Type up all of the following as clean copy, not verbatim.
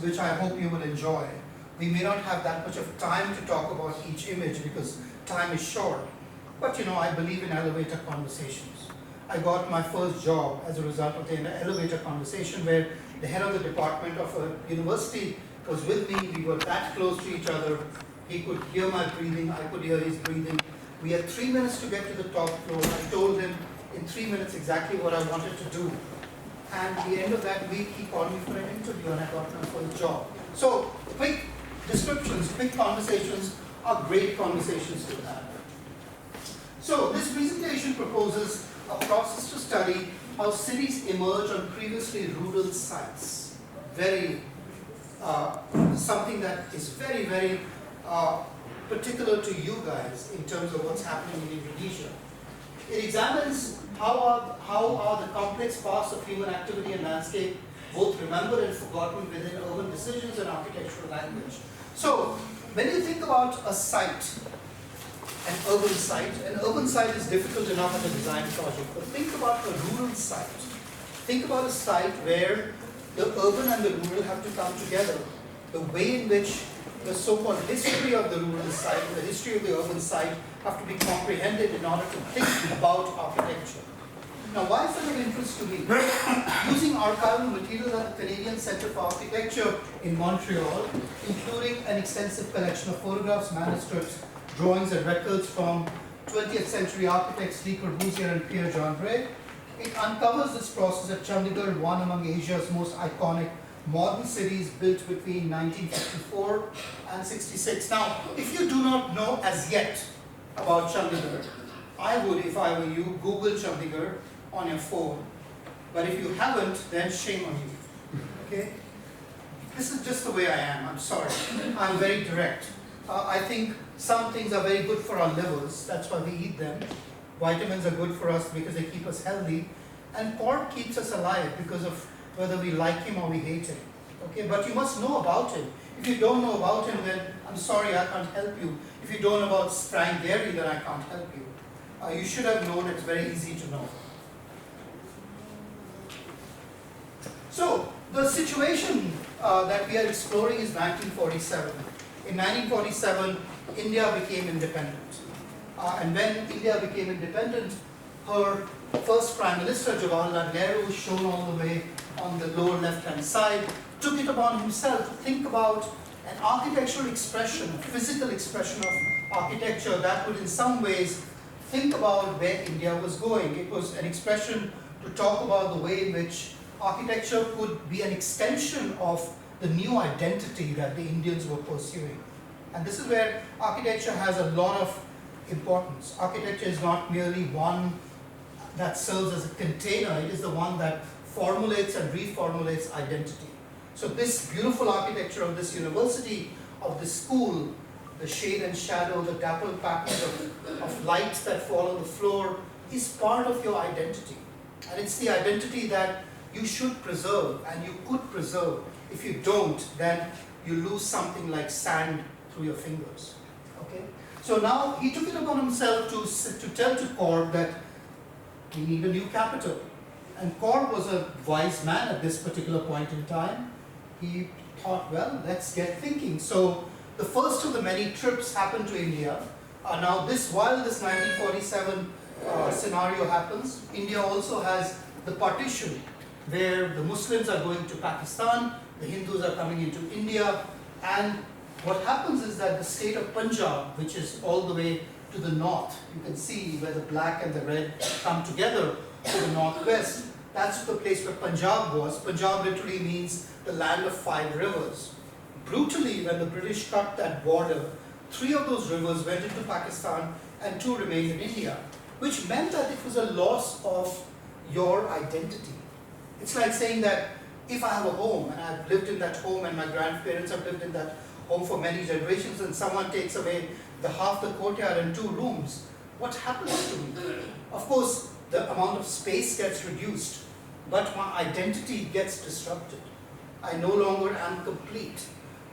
which I hope you will enjoy. We may not have that much of time to talk about each image because time is short, but I believe in elevator conversations. I got my first job as a result of an elevator conversation where the head of the department of a university was with me. We were that close to each other. He could hear my breathing, I could hear his breathing. We had 3 minutes to get to the top floor. I told him in 3 minutes exactly what I wanted to do. And at the end of that week, he called me for an interview and I got my first job. So quick descriptions, quick conversations are great conversations to have. So this presentation proposes a process to study how cities emerge on previously rural sites. Very, something that is very, very particular to you guys in terms of what's happening in Indonesia. It examines how are the complex parts of human activity and landscape both remembered and forgotten within urban decisions and architectural language. So when you think about a site, an urban site is difficult enough as a design project, but think about a rural site. Think about a site where the urban and the rural have to come together. The way in which the so-called history of the rural site, the history of the urban site have to be comprehended in order to think about architecture. Now, why is that of interest to me? Using archival materials at the Canadian Centre for Architecture in Montreal, including an extensive collection of photographs, manuscripts, drawings and records from 20th century architects Le Corbusier and Pierre, Jeaneret, it uncovers this process at Chandigarh, one among Asia's most iconic modern cities built between 1954 and 66. Now, if you do not know as yet about Chandigarh, I would, if I were you, Google Chandigarh on your phone. But if you haven't, then shame on you. Okay? This is just the way I am. I'm sorry. I'm very direct. I think some things are very good for our livers. That's why we eat them. Vitamins are good for us because they keep us healthy. And pork keeps us alive because of whether we like him or we hate him. Okay, but you must know about him. If you don't know about him, then I'm sorry, I can't help you. If you don't know about Sprang Dairy, then I can't help you. You should have known. It's very easy to know. So the situation that we are exploring is 1947. In 1947, India became independent. And when India became independent, her first Prime Minister, Jawaharlal Nehru, shown all the way on the lower left-hand side, took it upon himself to think about an architectural expression, a physical expression of architecture that would in some ways think about where India was going. It was an expression to talk about the way in which architecture could be an extension of the new identity that the Indians were pursuing. And this is where architecture has a lot of importance. Architecture is not merely one that serves as a container, it is the one that formulates and reformulates identity. So this beautiful architecture of this university, of this school, the shade and shadow, the dappled patterns of lights that fall on the floor, is part of your identity. And it's the identity that you should preserve and you could preserve. If you don't, then you lose something like sand through your fingers. Okay? So now he took it upon himself to tell to Corb that we need a new capital. And Corb was a wise man at this particular point in time. He thought, well, let's get thinking. So the first of the many trips happened to India. Now while this 1947 scenario happens, India also has the partition where the Muslims are going to Pakistan, the Hindus are coming into India, and what happens is that the state of Punjab, which is all the way to the north, you can see where the black and the red come together to the northwest, that's the place where Punjab was. Punjab literally means the land of 5 rivers. Brutally, when the British cut that border, 3 of those rivers went into Pakistan and 2 remained in India, which meant that it was a loss of your identity. It's like saying that if I have a home and I've lived in that home and my grandparents have lived in that home for many generations and someone takes away the half the courtyard and 2 rooms, what happens to me? Of course, the amount of space gets reduced, but my identity gets disrupted. I no longer am complete,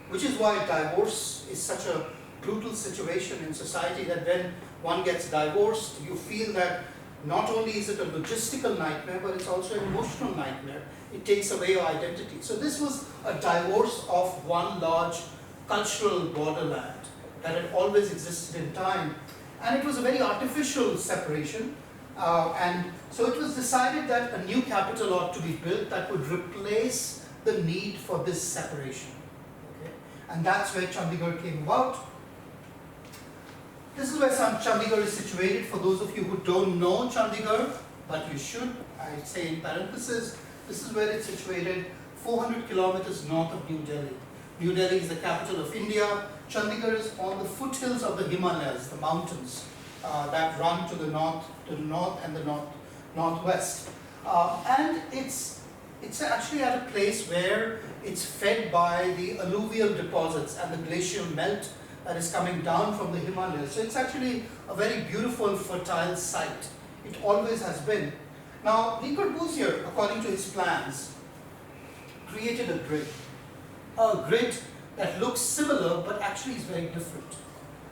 which is why divorce is such a brutal situation in society, that when one gets divorced, you feel that not only is it a logistical nightmare, but it's also an emotional nightmare. It takes away your identity. So this was a divorce of one large cultural borderland that had always existed in time. And it was a very artificial separation. And so it was decided that a new capital ought to be built that would replace the need for this separation. Okay? And that's where Chandigarh came about. This is where Chandigarh is situated. For those of you who don't know Chandigarh, but you should, I say in parenthesis, this is where it's situated, 400 kilometers north of New Delhi. New Delhi is the capital of India. Chandigarh is on the foothills of the Himalayas, the mountains that run to the north and the northwest. And it's actually at a place where it's fed by the alluvial deposits and the glacial melt that is coming down from the Himalayas. So it's actually a very beautiful, fertile site. It always has been. Now, Le Corbusier, according to his plans, created a grid that looks similar but actually is very different.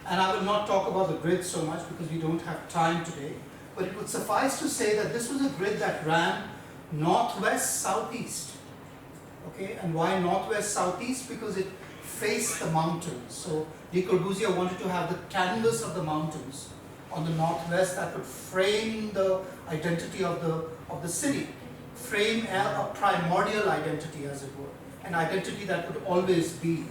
And I will not talk about the grid so much because we don't have time today, but it would suffice to say that this was a grid that ran northwest, southeast. Okay, and why northwest, southeast? Because it faced the mountains. So Le Corbusier wanted to have the canvas of the mountains on the northwest that would frame the identity of the city, frame a primordial identity, as it were, an identity that would always be.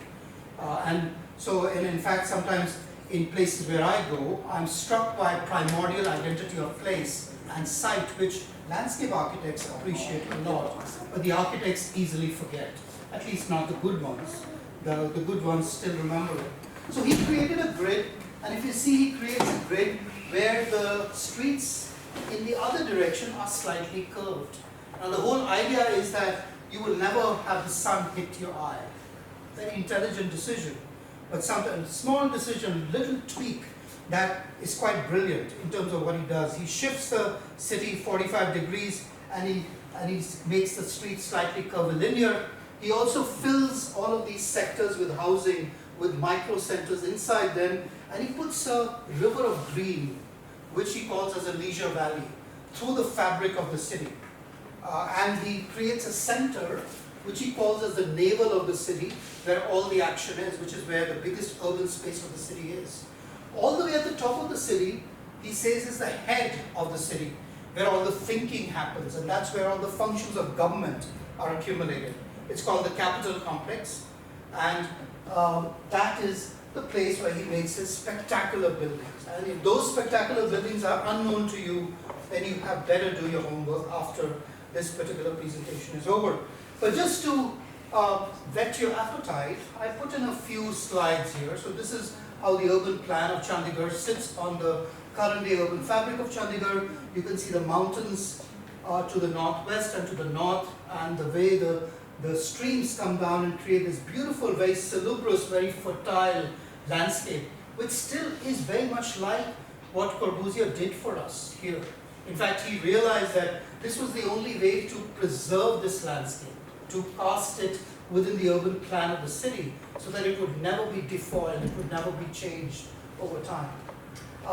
And in fact, sometimes in places where I go, I'm struck by primordial identity of place and site, which landscape architects appreciate a lot, but the architects easily forget, at least not the good ones. The good ones still remember it. So he created a grid, and if you see, he creates a grid where the streets in the other direction are slightly curved. Now the whole idea is that you will never have the sun hit your eye. Very intelligent decision, but sometimes small decision, little tweak that is quite brilliant in terms of what he does. He shifts the city 45 degrees and he makes the streets slightly curvilinear. He also fills all of these sectors with housing, with micro centers inside them, and he puts a river of green, which he calls as a leisure valley, through the fabric of the city. And he creates a center, which he calls as the navel of the city, where all the action is, which is where the biggest urban space of the city is. All the way at the top of the city, he says, is the head of the city, where all the thinking happens, and that's where all the functions of government are accumulated. It's called the capital complex, and that is the place where he makes his spectacular buildings. And if those spectacular buildings are unknown to you, then you have better do your homework after this particular presentation is over. But just to whet your appetite, I put in a few slides here. So this is how the urban plan of Chandigarh sits on the current day urban fabric of Chandigarh. You can see the mountains to the northwest and to the north, and the way the streams come down and create this beautiful, very salubrious, very fertile landscape, which still is very much like what Corbusier did for us here. In fact, he realized that this was the only way to preserve this landscape, to cast it within the urban plan of the city, so that it would never be defoiled, it would never be changed over time.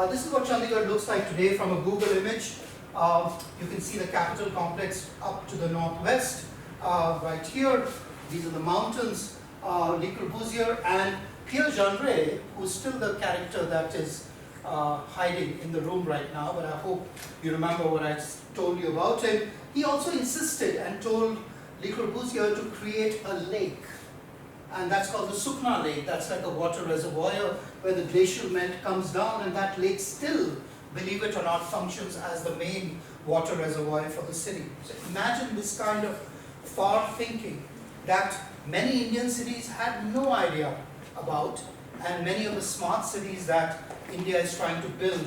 This is what Chandigarh looks like today from a Google image. You can see the capital complex up to the northwest. Right here, these are the mountains. Le Corbusier and Pierre, who's still the character that is hiding in the room right now, but I hope you remember what I told you about him. He also insisted and told Le Corbusier to create a lake, and that's called the Sukna Lake. That's like a water reservoir where the glacial melt comes down, and that lake still, believe it or not, functions as the main water reservoir for the city. So imagine this kind of far thinking that many Indian cities had no idea about, and many of the smart cities that India is trying to build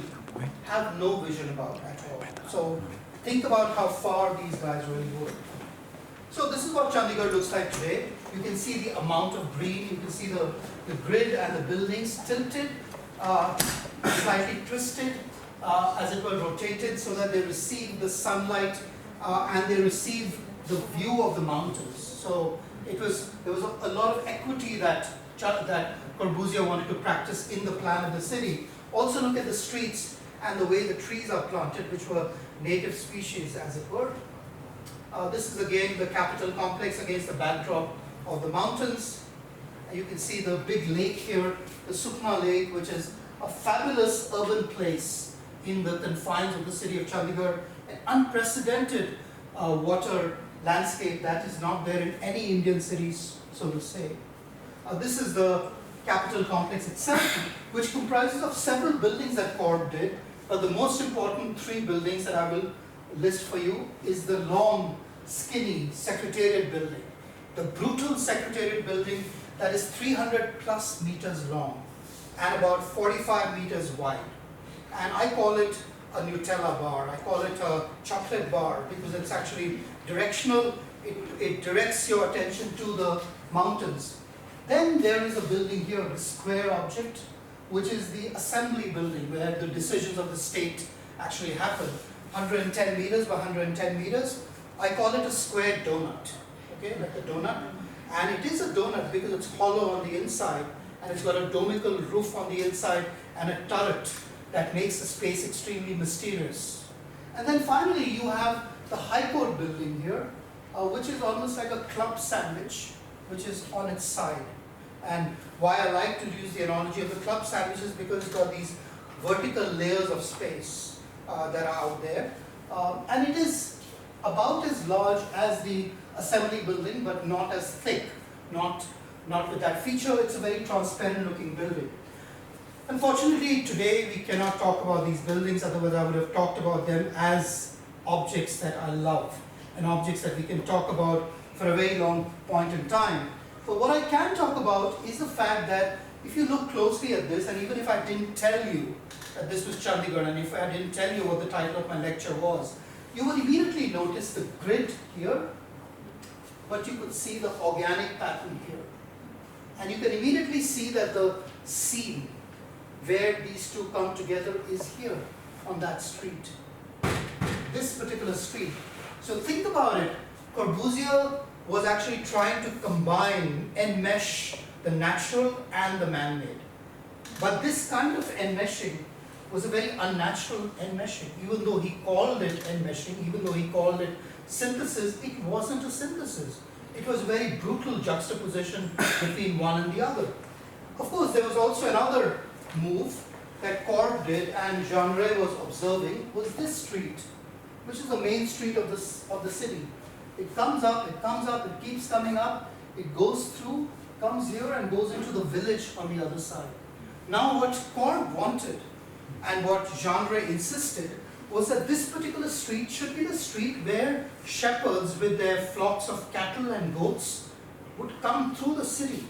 have no vision about at all. So think about how far these guys really were. So this is what Chandigarh looks like today. You can see the amount of green, you can see the grid and the buildings tilted, slightly twisted, as it were rotated, so that they receive the sunlight and they receive the view of the mountains. So there was a lot of equity that Corbusier wanted to practice in the plan of the city. Also look at the streets and the way the trees are planted, which were native species, as it were. This is again the Capitol complex against the backdrop of the mountains. And you can see the big lake here, the Sukna Lake, which is a fabulous urban place in the confines of the city of Chandigarh, an unprecedented water landscape that is not there in any Indian cities, so to say. This is the Capitol complex itself, which comprises of several buildings that Corp did, but the most important three buildings that I will list for you is the long, skinny Secretariat building, the brutal Secretariat building that is 300 plus meters long and about 45 meters wide. And I call it a Nutella bar, I call it a chocolate bar because it's actually directional, it directs your attention to the mountains. Then there is a building here, a square object, which is the assembly building where the decisions of the state actually happen. 110 meters by 110 meters. I call it a square donut, okay, like a donut. And it is a donut because it's hollow on the inside and it's got a domical roof on the inside and a turret that makes the space extremely mysterious. And then finally you have the High Court building here, which is almost like a club sandwich, which is on its side. And why I like to use the analogy of the club sandwich is because it's got these vertical layers of space that are out there. And it is about as large as the assembly building, but not as thick, not with that feature. It's a very transparent looking building. Unfortunately, today we cannot talk about these buildings, otherwise I would have talked about them as objects that I love and objects that we can talk about for a very long point in time. But what I can talk about is the fact that if you look closely at this, and even if I didn't tell you that this was Chandigarh, and if I didn't tell you what the title of my lecture was, you will immediately notice the grid here, but you could see the organic pattern here. And you can immediately see that the seam where these two come together is here on that street, this particular street. So think about it, Corbusier was actually trying to combine, enmesh the natural and the man-made. But this kind of enmeshing was a very unnatural enmeshing. Even though he called it enmeshing, even though he called it synthesis, it wasn't a synthesis. It was a very brutal juxtaposition between one and the other. Of course, there was also another move that Corp did and Jeaneret was observing, was this street, which is the main street of the city. It comes up, it keeps coming up, it goes through, comes here and goes into the village on the other side. Now what Corp wanted and what Jeaneret insisted was that this particular street should be the street where shepherds with their flocks of cattle and goats would come through the city,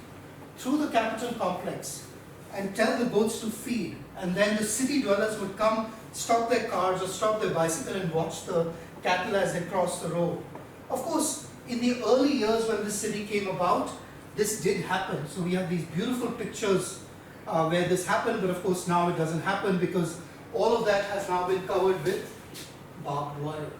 through the Capitol complex, and tell the goats to feed. And then the city dwellers would come, stop their cars or stop their bicycle and watch the cattle as they cross the road. Of course, in the early years when the city came about, this did happen. So we have these beautiful pictures where this happened, but of course now it doesn't happen because all of that has now been covered with barbed wire.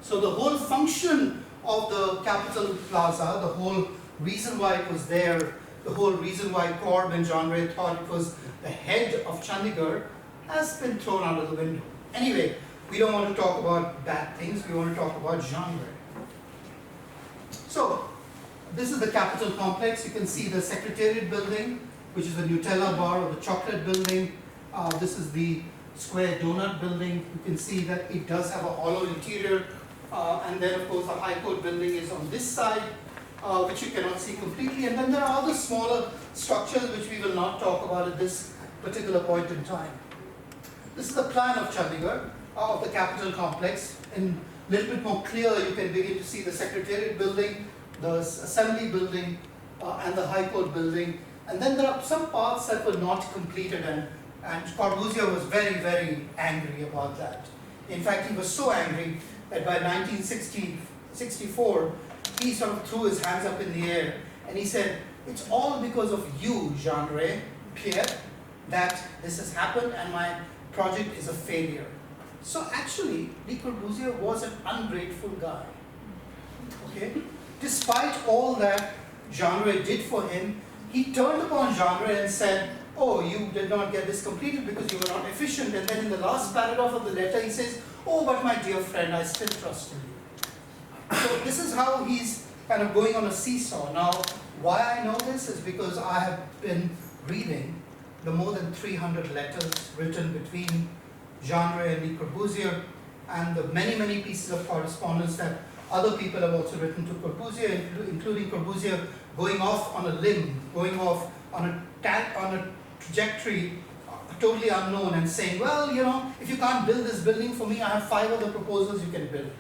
So the whole function of the Capitol Plaza, the whole reason why it was there, the whole reason why Corb and Jeaneret thought it was the head of Chandigarh has been thrown out of the window. Anyway, we don't want to talk about bad things, we want to talk about Jeaneret. So, this is the Capitol complex. You can see the Secretariat building, which is the Nutella bar or the chocolate building. This is the square donut building. You can see that it does have a hollow interior. And then of course the High Court building is on this side, which you cannot see completely. And then there are other smaller structures which we will not talk about at this particular point in time. This is the plan of Chandigarh, of the Capitol complex. In a little bit more clear, you can begin to see the Secretariat building, the Assembly building, and the High Court building. And then there are some parts that were not completed, and Corbusier was very, very angry about that. In fact, he was so angry that by 1964, he sort of threw his hands up in the air and he said, "It's all because of you, Jeaneret, Pierre, that this has happened and my project is a failure." So actually, Le Corbusier was an ungrateful guy. Okay? Despite all that Jeaneret did for him, he turned upon Jeaneret and said, oh, you did not get this completed because you were not efficient. And then in the last paragraph of the letter, he says, oh, but my dear friend, I still trust in you. So this is how he's kind of going on a seesaw. Now, why I know this is because I have been reading the more than 300 letters written between Jeaneret and Le Corbusier, and the many, many pieces of correspondence that other people have also written to Corbusier, including Corbusier going off on a limb, going off on a trajectory totally unknown and saying, well, you know, if you can't build this building for me, I have 5 other proposals you can build.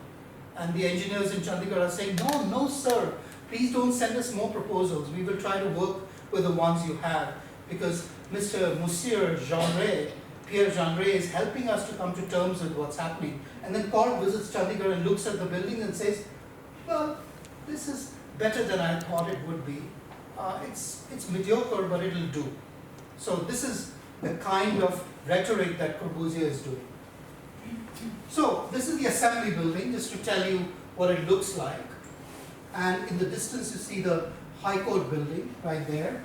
And the engineers in Chandigarh are saying, no, no, sir, please don't send us more proposals. We will try to work with the ones you have, because Monsieur Jeaneret, Pierre Jeaneret, is helping us to come to terms with what's happening. And then Corb visits Chandigarh and looks at the building and says, well, this is better than I thought it would be. It's mediocre, but it'll do. So this is the kind of rhetoric that Corbusier is doing. So this is the assembly building, just to tell you what it looks like. And in the distance you see the High Court building right there.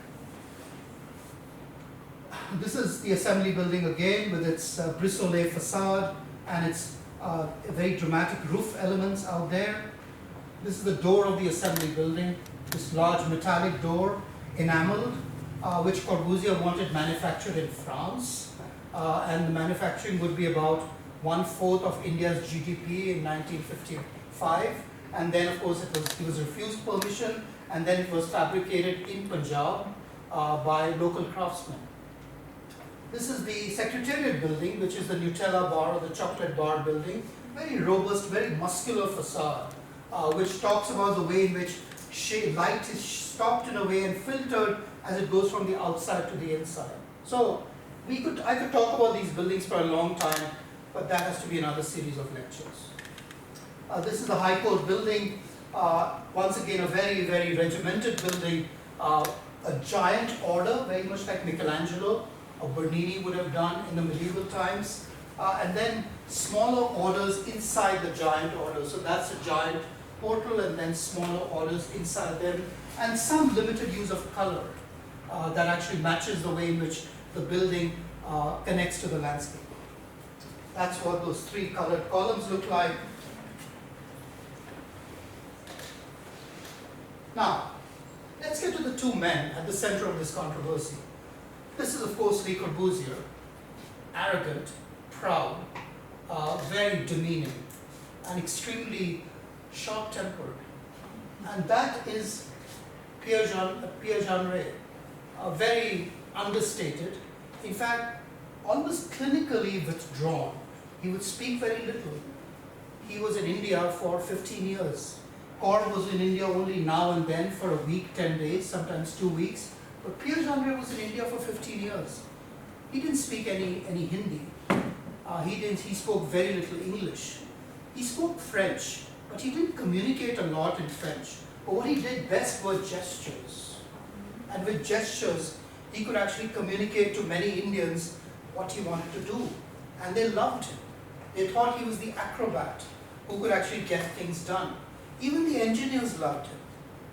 This is the assembly building again with its brissolé facade and its very dramatic roof elements out there. This is the door of the assembly building, this large metallic door, enameled, which Corbusier wanted manufactured in France. And the manufacturing would be about 1/4 of India's GDP in 1955. And then, of course, he was refused permission, and then it was fabricated in Punjab by local craftsmen. This is the Secretariat building, which is the Nutella bar or the chocolate bar building. Very robust, very muscular facade, which talks about the way in which light is stopped in a way and filtered as it goes from the outside to the inside. So I could talk about these buildings for a long time, but that has to be another series of lectures. This is the High Court building. Once again, a very, very regimented building. A giant order, very much like Michelangelo or Bernini would have done in the medieval times. And then smaller orders inside the giant order. So that's a giant portal, and then smaller orders inside them. And some limited use of color that actually matches the way in which the building connects to the landscape. That's what those 3 colored columns look like. Now, let's get to the 2 men at the center of this controversy. This is, of course, Le Corbusier, arrogant, proud, very demeaning, and extremely short-tempered. And that is Pierre Jeaneret, very understated, in fact, almost clinically withdrawn. He would speak very little. He was in India for 15 years. Corb was in India only now and then for a week, 10 days, sometimes 2 weeks. But Pierre Jeaneret was in India for 15 years. He didn't speak any Hindi. He spoke very little English. He spoke French, but he didn't communicate a lot in French. But what he did best were gestures. And with gestures, he could actually communicate to many Indians what he wanted to do. And they loved him. They thought he was the acrobat who could actually get things done. Even the engineers loved him.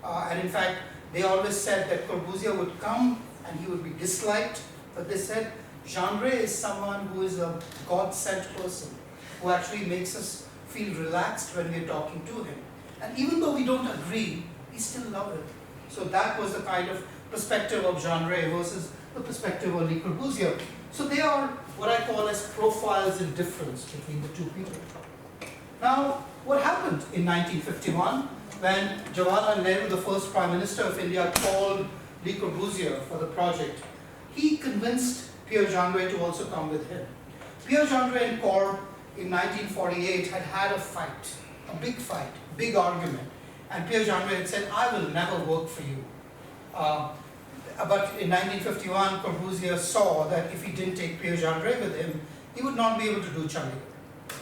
And in fact, they always said that Corbusier would come and he would be disliked, but they said Jeaneret is someone who is a God-sent person, who actually makes us feel relaxed when we're talking to him. And even though we don't agree, we still love him. So that was the kind of perspective of Jeaneret versus the perspective of Le Corbusier. So they are what I call as profiles in difference between the 2 people. Now, what happened in 1951 when Jawaharlal Nehru, the first Prime Minister of India, called Le Corbusier for the project? He convinced Pierre Jeaneret to also come with him. Pierre Jeaneret and Corb in 1948 had a fight, a big argument. And Pierre Jeaneret had said, I will never work for you. But in 1951, Corbusier saw that if he didn't take Pierre Jeaneret with him, he would not be able to do Chandigarh.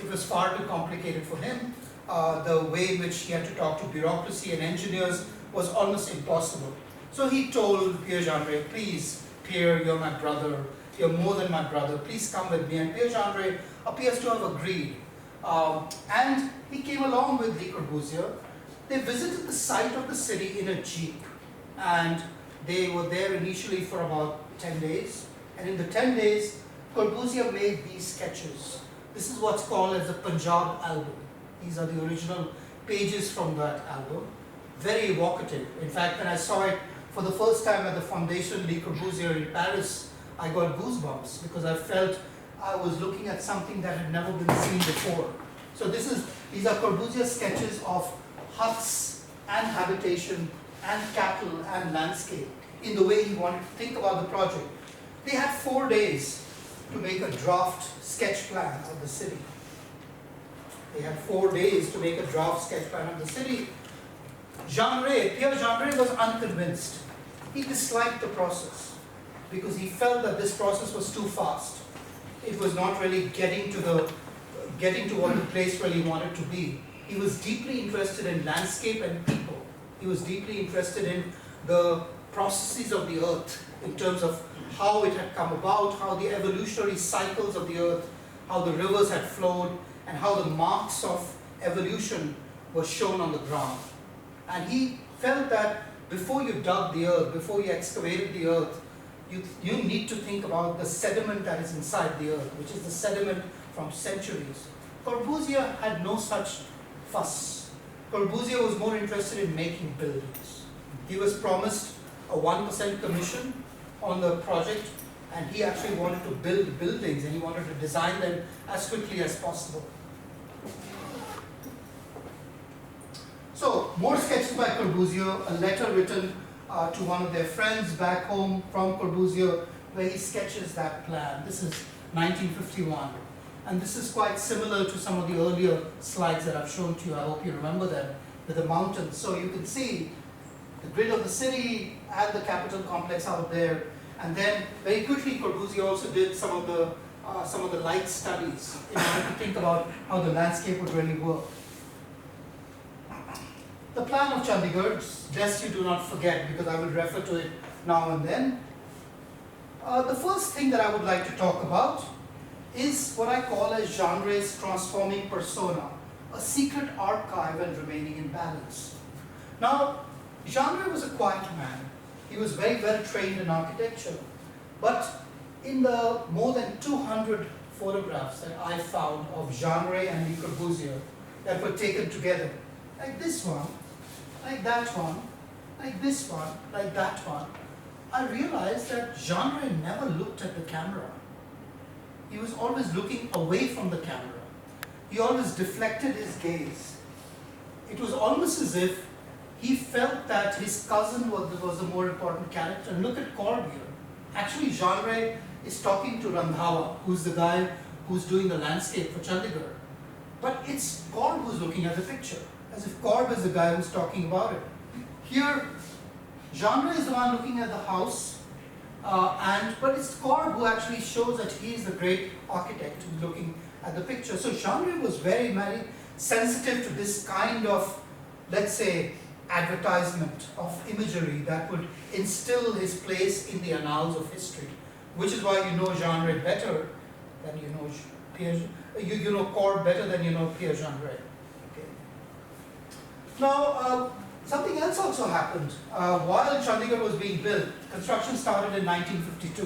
It was far too complicated for him. The way in which he had to talk to bureaucracy and engineers was almost impossible. So he told Pierre Jeaneret, please, Pierre, you're my brother. You're more than my brother. Please come with me. And Pierre Jeaneret appears to have agreed. And he came along with Le Corbusier. They visited the site of the city in a jeep. And they were there initially for about 10 days. And in the 10 days, Corbusier made these sketches. This is what's called as the Punjab album. These are the original pages from that album. Very evocative. In fact, when I saw it for the first time at the Fondation Le Corbusier in Paris, I got goosebumps because I felt I was looking at something that had never been seen before. So these are Corbusier sketches of huts and habitation and cattle and landscape in the way he wanted to think about the project. They had 4 days to make a draft sketch plan of the city. They had 4 days to make a draft sketch plan of the city. Pierre Jeaneret was unconvinced. He disliked the process because he felt that this process was too fast. It was not really getting to what the place really wanted to be. He was deeply interested in landscape and people. He was deeply interested in the processes of the earth in terms of how it had come about, how the evolutionary cycles of the earth, how the rivers had flowed, and how the marks of evolution were shown on the ground. And he felt that before you dug the earth, before you excavated the earth, you need to think about the sediment that is inside the earth, which is the sediment from centuries. Corbusier had no such fuss. Corbusier was more interested in making buildings. He was promised a 1% commission on the project, and he actually wanted to build buildings, and he wanted to design them as quickly as possible. So, more sketches by Corbusier, a letter written to one of their friends back home from Corbusier, where he sketches that plan. This is 1951. And this is quite similar to some of the earlier slides that I've shown to you. I hope you remember them, with the mountains. So you can see the grid of the city and the capital complex out there. And then very quickly, Corbusier also did some of the light studies in order to think about how the landscape would really work. The plan of Chandigarh, lest you do not forget, because I will refer to it now and then. The first thing that I would like to talk about is what I call as Jeaneret's transforming persona, a secret archive and remaining in balance. Now, Jeaneret was a quiet man. He was very well trained in architecture. But in the more than 200 photographs that I found of Jeaneret and Le Corbusier that were taken together, like this one, like that one, like this one, like that one, I realized that Jeaneret never looked at the camera. He was always looking away from the camera. He always deflected his gaze. It was almost as if he felt that his cousin was the more important character. And look at Corb here. Actually, Jeaneret is talking to Randhawa, who's the guy who's doing the landscape for Chandigarh. But it's Corb who's looking at the picture, as if Corb is the guy who's talking about it. Here, Jeaneret is the one looking at the house, but it's Corb who actually shows that he is the great architect who's looking at the picture. So Jeaneret was very, very sensitive to this kind of, let's say, advertisement of imagery that would instill his place in the annals of history, which is why you know Jeaneret better than you know Pierre. You know Corb better than you know Pierre Jeaneret. Okay. Now, something else also happened. While Chandigarh was being built, construction started in 1952.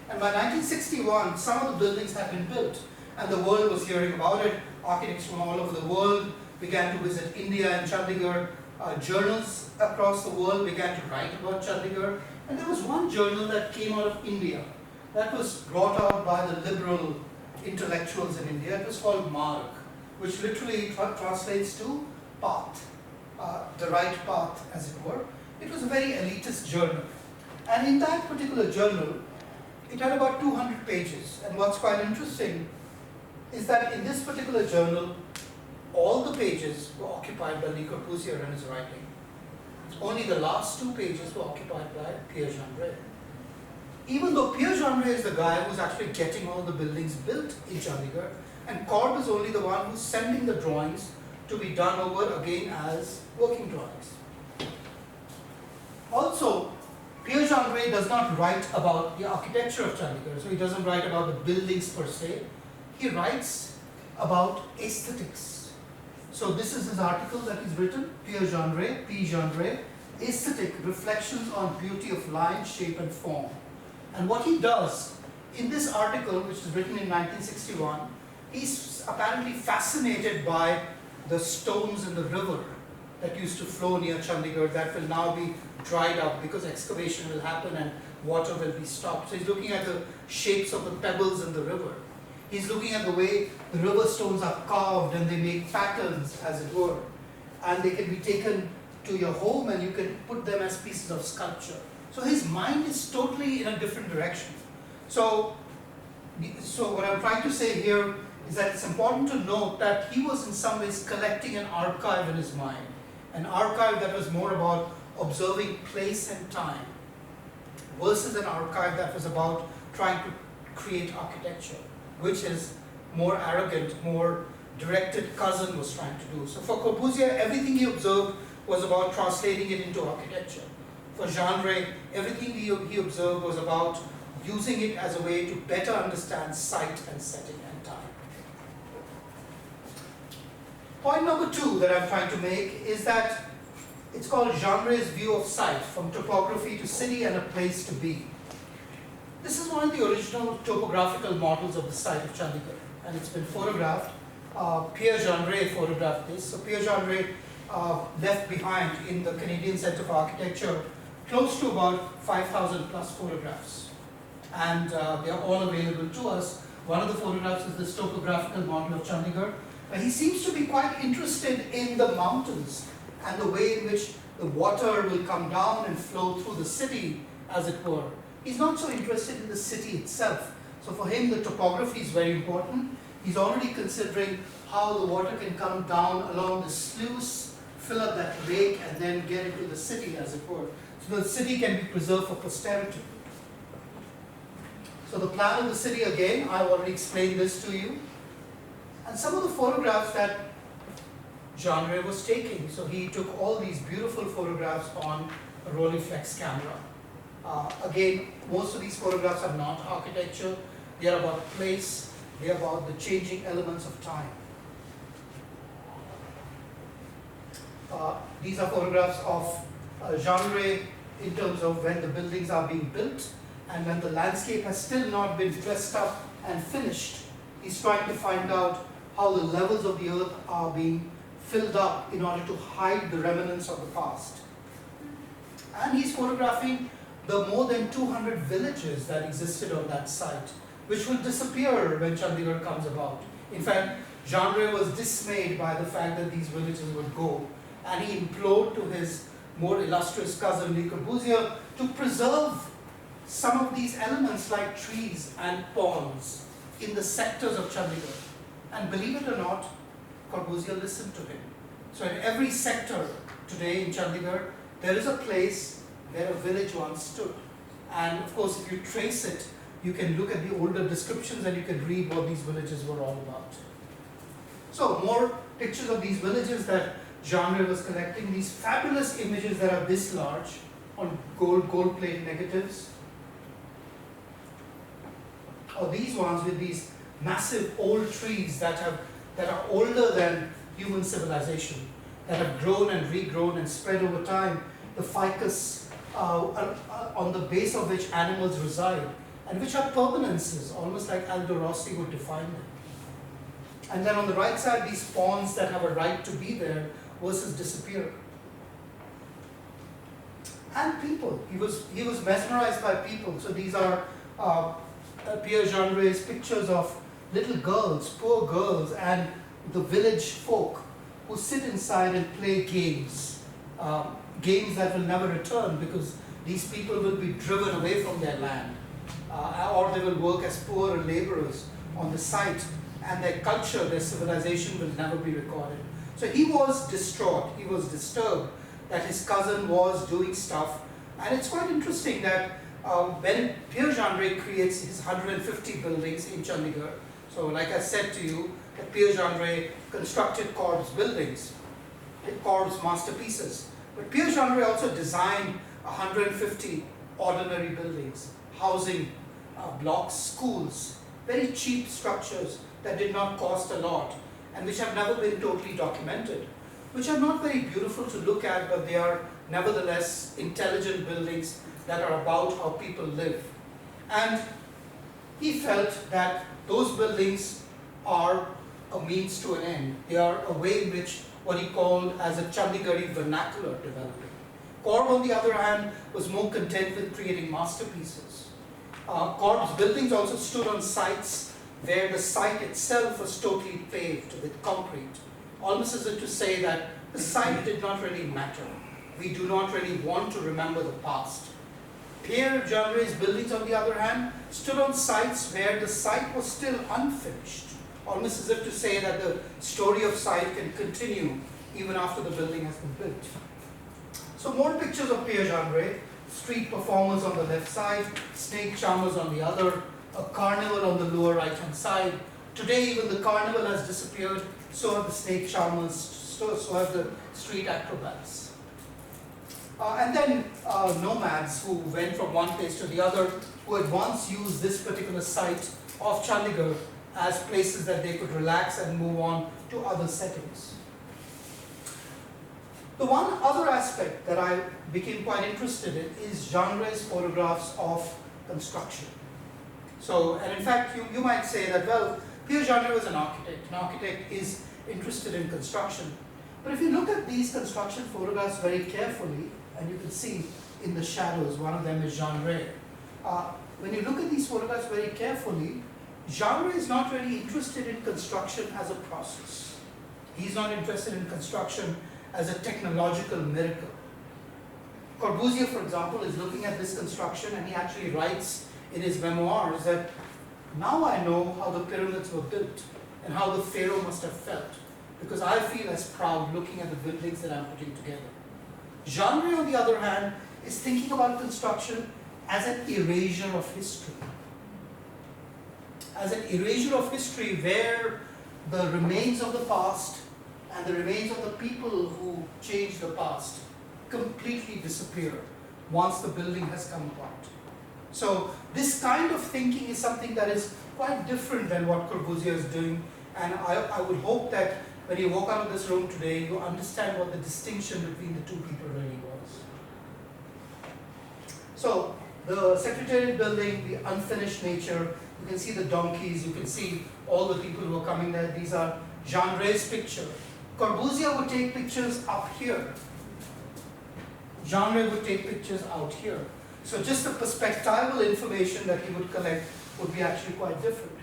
And by 1961, some of the buildings had been built. And the world was hearing about it. Architects from all over the world began to visit India and Chandigarh. Journals across the world began to write about Chandigarh. And there was one journal that came out of India that was brought out by the liberal intellectuals in India. It was called Marg, which literally translates to path. The right path, as it were. It was a very elitist journal. And in that particular journal, it had about 200 pages. And what's quite interesting is that in this particular journal, all the pages were occupied by Le Corbusier and his writing. Only the last 2 pages were occupied by Pierre Jeaneret. Even though Pierre Jeaneret is the guy who's actually getting all the buildings built in Chandigarh, and Corb is only the one who's sending the drawings to be done over again as working drawings. Also, Pierre Jeaneret does not write about the architecture of Chandigarh, so he doesn't write about the buildings per se. He writes about aesthetics. So this is his article that he's written, Pierre Jeaneret, P. Jeaneret, Aesthetic Reflections on Beauty of Line, Shape and Form. And what he does, in this article, which is written in 1961, he's apparently fascinated by the stones in the river that used to flow near Chandigarh that will now be dried up because excavation will happen and water will be stopped. So he's looking at the shapes of the pebbles in the river. He's looking at the way the river stones are carved and they make patterns, as it were. And they can be taken to your home and you can put them as pieces of sculpture. So his mind is totally in a different direction. So what I'm trying to say here is that it's important to note that he was in some ways collecting an archive in his mind. An archive that was more about observing place and time versus an archive that was about trying to create architecture, which is more arrogant, more directed cousin was trying to do. So for Corbusier, everything he observed was about translating it into architecture. For Jeaneret, everything he observed was about using it as a way to better understand site and setting and time. Point number 2 that I'm trying to make is that it's called Jeaneret's view of site, from topography to city and a place to be. This is one of the original topographical models of the site of Chandigarh, and it's been photographed. Pierre Jeaneret photographed this. So Pierre Jeaneret left behind in the Canadian Centre for Architecture close to about 5,000 plus photographs. And they are all available to us. One of the photographs is this topographical model of Chandigarh. He seems to be quite interested in the mountains and the way in which the water will come down and flow through the city, as it were. He's not so interested in the city itself. So for him, the topography is very important. He's already considering how the water can come down along the sluice, fill up that lake, and then get into the city, as it were. So the city can be preserved for posterity. So the plan of the city, again, I've already explained this to you. And some of the photographs that Jeaneret was taking. So he took all these beautiful photographs on a Rolleiflex camera. Again, most of these photographs are not architecture. They are about place. They are about the changing elements of time. These are photographs of Jeaneret in terms of when the buildings are being built and when the landscape has still not been dressed up and finished. He's trying to find out how the levels of the earth are being filled up in order to hide the remnants of the past. And he's photographing the more than 200 villages that existed on that site, which will disappear when Chandigarh comes about. In fact, Jeaneret was dismayed by the fact that these villages would go, and he implored to his more illustrious cousin Le Corbusier to preserve some of these elements like trees and ponds in the sectors of Chandigarh. And believe it or not, Corbusier listened to him. So in every sector today in Chandigarh, there is a place where a village once stood. And of course, if you trace it, you can look at the older descriptions and you can read what these villages were all about. So more pictures of these villages that Jeaneret was collecting, these fabulous images that are this large on gold plate negatives. Or these ones with these massive old trees that are older than human civilization, that have grown and regrown and spread over time, the ficus on the base of which animals reside, and which are permanences, almost like Aldo Rossi would define them. And then on the right side, these ponds that have a right to be there versus disappear. And people, he was mesmerized by people. So these are Pierre Jeaneret's pictures of little girls, poor girls, and the village folk who sit inside and play games. Games that will never return because these people will be driven away from their land. Or they will work as poor laborers on the site, and their culture, their civilization will never be recorded. So he was distraught, he was disturbed that his cousin was doing stuff. And it's quite interesting that when Pierre Jeaneret creates his 150 buildings in Chandigarh, so like I said to you, that Pierre Jeaneret constructed Corb's buildings, Corb's masterpieces. But Pierre Jeaneret also designed 150 ordinary buildings, housing blocks, schools, very cheap structures that did not cost a lot and which have never been totally documented, which are not very beautiful to look at, but they are nevertheless intelligent buildings that are about how people live. And he felt that those buildings are a means to an end. They are a way in which what he called as a Chandigarhi vernacular developing. Corb, on the other hand, was more content with creating masterpieces. Corb's buildings also stood on sites where the site itself was totally paved with concrete, almost as if to say that the site did not really matter. We do not really want to remember the past. Pierre Jeaneret's buildings, on the other hand, stood on sites where the site was still unfinished, almost as if to say that the story of site can continue even after the building has been built. So more pictures of Pierre Jeaneret, street performers on the left side, snake charmers on the other, a carnival on the lower right-hand side. Today even the carnival has disappeared, so have the snake charmers, so have the street acrobats. And then nomads who went from one place to the other, who had once used this particular site of Chandigarh as places that they could relax and move on to other settings. The one other aspect that I became quite interested in is Jeaneret's photographs of construction. So, and in fact, you might say that, well, Pierre Jeaneret was an architect. An architect is interested in construction. But if you look at these construction photographs very carefully, and you can see in the shadows, one of them is Jeaneret. When you look at these photographs very carefully, Jeaneret is not really interested in construction as a process. He's not interested in construction as a technological miracle. Corbusier, for example, is looking at this construction, and he actually writes in his memoirs that now I know how the pyramids were built and how the pharaoh must have felt, because I feel as proud looking at the buildings that I'm putting together. Jeaneret, on the other hand, is thinking about construction as an erasure of history. As an erasure of history where the remains of the past and the remains of the people who changed the past completely disappear once the building has come apart. So this kind of thinking is something that is quite different than what Corbusier is doing, and I would hope that when you walk out of this room today, you understand what the distinction between the two people really was. So the Secretariat building, the unfinished nature, you can see the donkeys, you can see all the people who are coming there. These are Jeaneret's picture. Corbusier would take pictures up here. Jeaneret would take pictures out here. So just the perspectival information that he would collect would be actually quite different.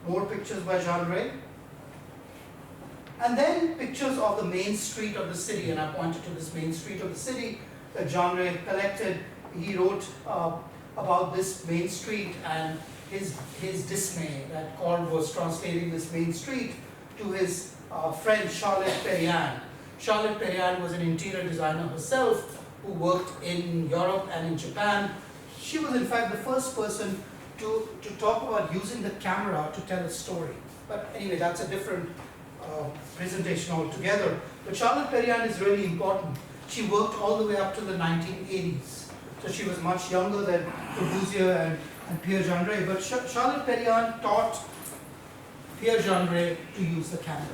More pictures by Jeaneret. And then pictures of the main street of the city, and I pointed to this main street of the city that Jeaneret collected. He wrote about this main street and his dismay that Corb was translating this main street to his friend Charlotte Perriand. Charlotte Perriand was an interior designer herself who worked in Europe and in Japan. She was in fact the first person to talk about using the camera to tell a story. But anyway, that's a different presentation altogether. But Charlotte Perriand is really important. She worked all the way up to the 1980s. So she was much younger than Corbusier and Pierre Jeaneret. But Charlotte Perriand taught Pierre Jeaneret to use the camera.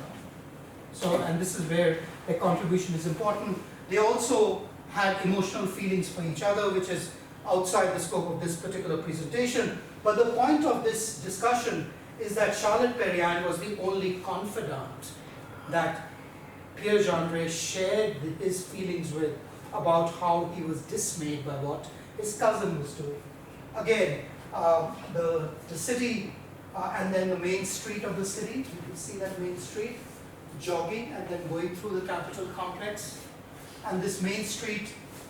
So, and this is where their contribution is important. They also had emotional feelings for each other, which is outside the scope of this particular presentation. But the point of this discussion is that Charlotte Perriand was the only confidant that Pierre Jeaneret shared his feelings with about how he was dismayed by what his cousin was doing. Again, the city and then the main street of the city, you can see that main street, jogging and then going through the Capitol complex. And this main street,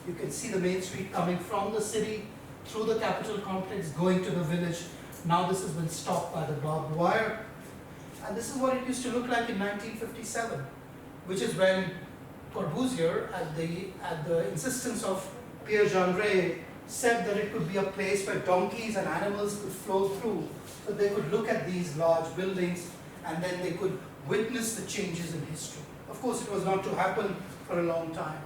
you can see the main street coming from the city through the Capitol complex, going to the village. Now this has been stopped by the barbed wire. And this is what it used to look like in 1957, which is when Corbusier, at the insistence of Pierre Jeaneret, said that it could be a place where donkeys and animals could flow through, so they could look at these large buildings and then they could witness the changes in history. Of course, it was not to happen for a long time.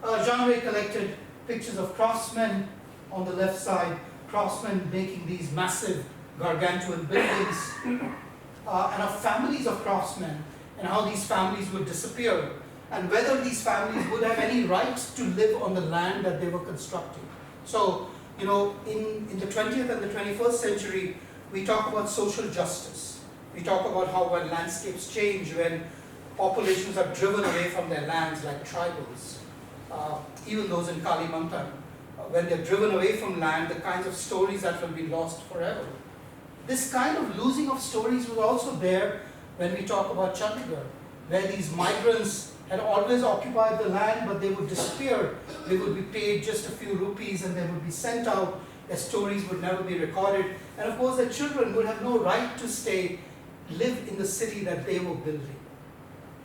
Jeaneret collected pictures of craftsmen on the left side, craftsmen making these massive gargantuan buildings, and of families of craftsmen, and how these families would disappear, and whether these families would have any right to live on the land that they were constructing. So You know, in the 20th and the 21st century, we talk about social justice. We talk about how when landscapes change, when populations are driven away from their lands, like tribals, even those in Kalimantan, when they're driven away from land, the kinds of stories that will be lost forever. This kind of losing of stories was also there when we talk about Chandigarh, where these migrants had always occupied the land, but they would disappear. They would be paid just a few rupees and they would be sent out. Their stories would never be recorded. And of course, their children would have no right to live in the city that they were building.